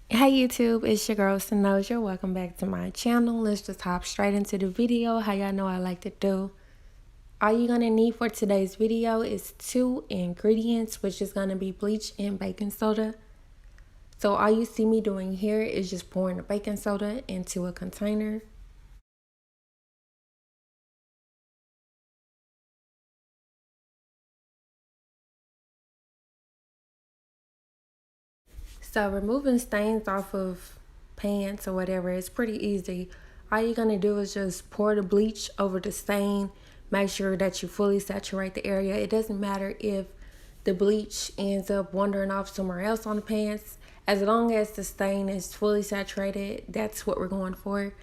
Hey YouTube, it's your girl Sanoja. Welcome back to my channel. Let's just hop straight into the video. How y'all know I like to do. All you're gonna need for today's video is 2 ingredients, which is gonna be bleach and baking soda. So all you see me doing here is just pouring the baking soda into a container. So removing stains off of pants or whatever is pretty easy. All you're gonna do is just pour the bleach over the stain. Make sure that you fully saturate the area. It doesn't matter if the bleach ends up wandering off somewhere else on the pants. As long as the stain is fully saturated, that's what we're going for.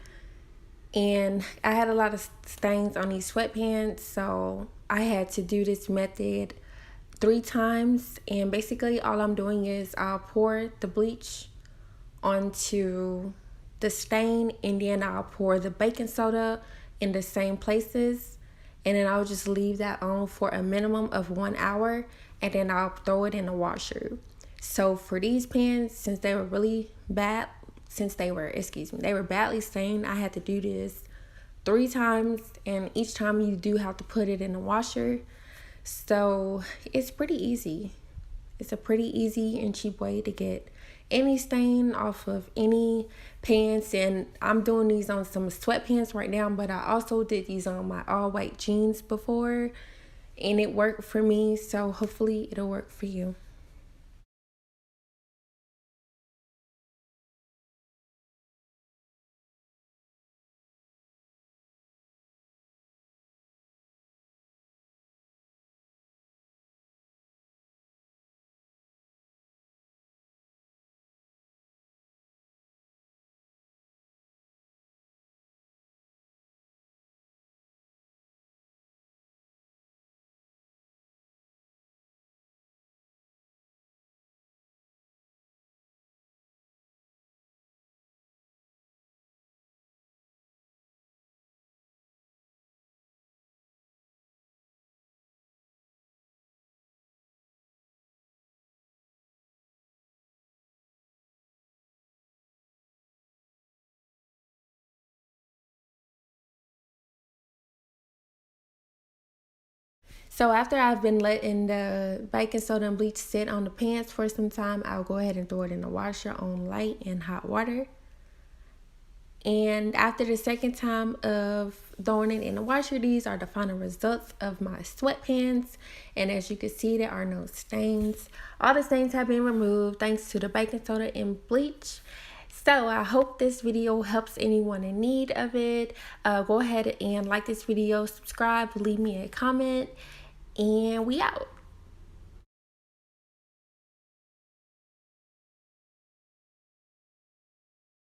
And I had a lot of stains on these sweatpants, so I had to do this method 3 times. And basically all I'm doing is I'll pour the bleach onto the stain, and then I'll pour the baking soda in the same places, and then I'll just leave that on for a minimum of 1 hour, and then I'll throw it in the washer. So for these pants, since they were really bad, they were badly stained, I had to do this 3 times, and each time you do have to put it in the washer. So it's pretty easy. It's a pretty easy and cheap way to get any stain off of any pants. And I'm doing these on some sweatpants right now, but I also did these on my all white jeans before, and it worked for me. So hopefully it'll work for you. So after I've been letting the baking soda and bleach sit on the pants for some time, I'll go ahead and throw it in the washer on light and hot water. And after the second time of throwing it in the washer, these are the final results of my sweatpants. And as you can see, there are no stains. All the stains have been removed thanks to the baking soda and bleach. So I hope this video helps anyone in need of it. Go ahead and like this video, subscribe, leave me a comment, and we out.